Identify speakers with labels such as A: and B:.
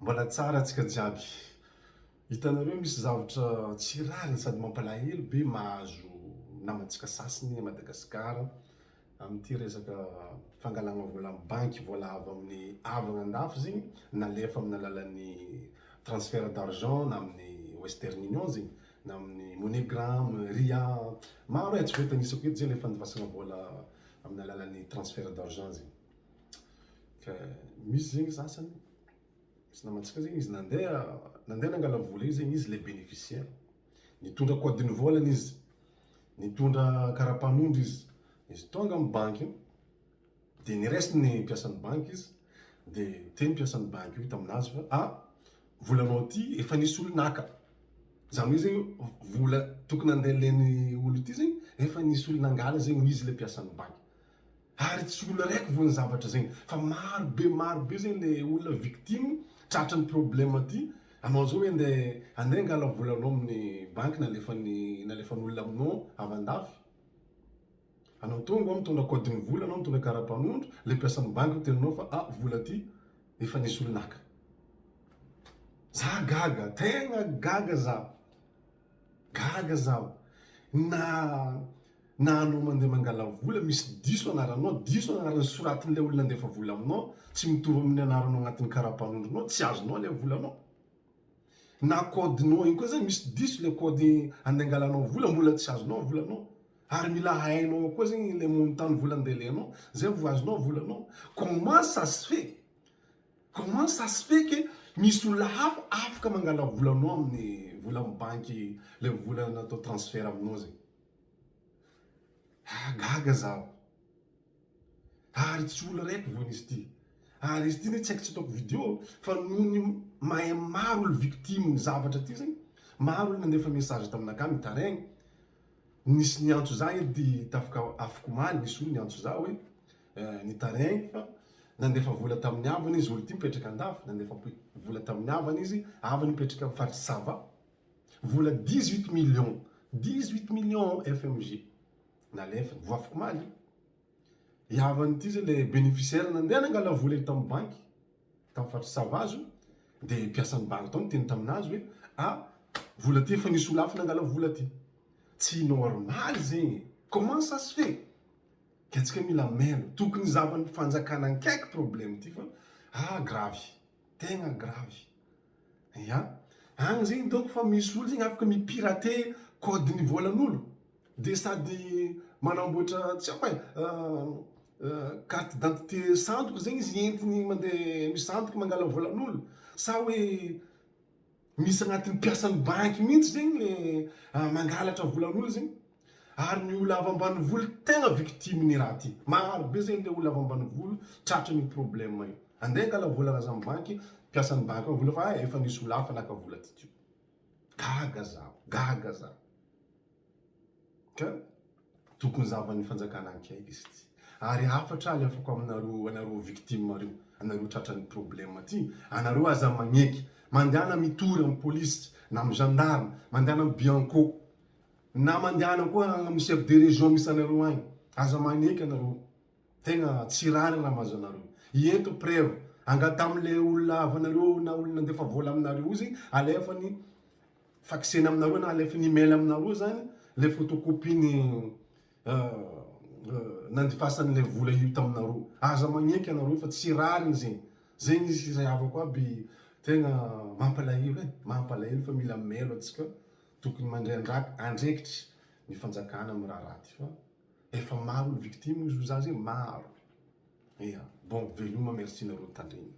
A: Mbola tsara antsika jiaby. Hitanareo misy zavatra tsy rariny sady mampalahelo be mahazo namantsika sasany a Madagasikara amin'ity resaka fangalana vola amin'ny banky, vola avy amin'ny avana andafy zegny, nalefa amin'ny alalan'ny transfert d'argent na amin'ny Western Union zegny, na amin'ny MoneyGram, Ria, maro e tsy voatanisako eto zegny le fandefasana vola amin'ny alalan'ny transfert d'argent zegny. Ka misy zegny sasany misy namantsika zegny izy nandeha nangala vola io zegny izy le bénéficiaire. Nitondra code-ny volany izy, nitondra karapanondro izy. Izy tonga amin'ny banky io, de niresy ny mpiasan'ny banky izy, de teny mpiasan'ny banky io taminazy fa volanao ty efa nisy olo naka. Zany hoe zegny vola tokony andeha len'ny olo ty zegny efa nisy olo nangala zegny izy le mpiasan'ny banky. Ary tsy olo raiky voany zavatra zegny, fa maro be zegny le olona victime tratran'ny problème ty. Anao zao hoe andeha angala volanao amin'ny banky nalefan'olona aminao avy andafy. Anao tonga mitondra code-ny vola, anao mitondra karapanondro, le mpiasan'ny banky miteninao fa vola ty efa nisy olo naka. Za gaga, tegna gaga zaho. Gaga zaho. Na anao mandeha mangala vola misy diso anaranao, diso anaran'ny soratin'le olona nandefa vola aminao, tsy mitovy amin'ny anaranao agnatin'ny karapanondronao, tsy azonao le volanao. Na code-nao igny koa zany misy diso le code andeha angalanao vola, mbola tsy azonao volanao. Ary mila hainao koa zegny le montant-ny vola andelenao, zay vao azonao volanao. Comment ça se fait? Comment ça se fait que misy olona hafa afaka mangala volanao amin'ny vola amin'ny banky, le vola natao transfert aminao zegny. Gaga zaho. Ary tsy olo raiky voany izy ty. Ary izy ty tsy haiko tsy ataoko video, fa nohony mahay maro olo victime ny zavatra ty zegny, maro olo nandefa message taminaka mitaregny. Nisy niantso za edy tafika afaka omaly, nisy olo niantso za hoe nitaregny fa nandefa vola tamin'ny havany izy, olo ty mipetraka andafy, nandefa vola tamin'ny havany izy, havany mipetraka amin'ny faritsy Sava. Vola 18 millions, 18 millions FMG. Nalefa, vao afaka omaly. I havany ty zay le bénéficiaire nandeha nangala vola eto amin'ny banky, tamin'ny faritsy Sava azo, de mpiasan'ny banky tao niteny taminazy hoe vola ty efa nisy olo hafa nangala vola ty. Tsy normal zegny. Comment ça se fait? Katsika mila meno. Tokony zavan'ny fanjakana ankaiky problème ty fa gravy. Tegna gravy. Ya. Agny zegny donc fa misy olo zegny afaka mipirater code-ny volan'olo. De sady manamboatra tsy haiko carte d'identité sandoka zegny izy entiny mandeha misandoka mangala volan'olo. Sa hoe misy agnatin'ny mpiasan'ny banky mihitsy zegny le mangalatra volan'olo zegny. Ary ny olo avy ambany vola tegna victime ny raha ty. Maro be zegny le olo avy ambany vola tratran'ny problème io. Andeha angala vola raza amin'ny banky, mpiasan'ny banky vola fa efa nisy olo hafa naka vola ty. Gaga zaho, gaga zaho. Ka tokony zavan'ny fanjakana ankaiky izy ty. Ary hafatra alefako anareo victime reo, anareo tratran'ny problème ty. Anareo aza magneky, mandehana mitory amin'ny polisy, na amin'ny gendarme, mandehana amin'ny Bianco, na mandehana koa amin'ny chef de région misy anareo agny. Aza magneky anareo. Tegna tsy rariny raha mahazo anareo. Iento preuve, angata am'le olona avy anareo na olona nandefa vola aminareo zegny, alefany fakseny aminareo na alefany email aminareo zany, le photocopie-ny nandefasan'le vola io taminareo. Aza magneky anareo fa tsy rariny zegny. Zegny izy zahavako aby tegna mampalahelo mampalahelo fa mila melo antsika. Tokony mandray andraikitry ny fanjakana amin'ny raha raty fa efa maro olo victime izy ho za zegny maro. Bon, veloma merci nareo tandreny.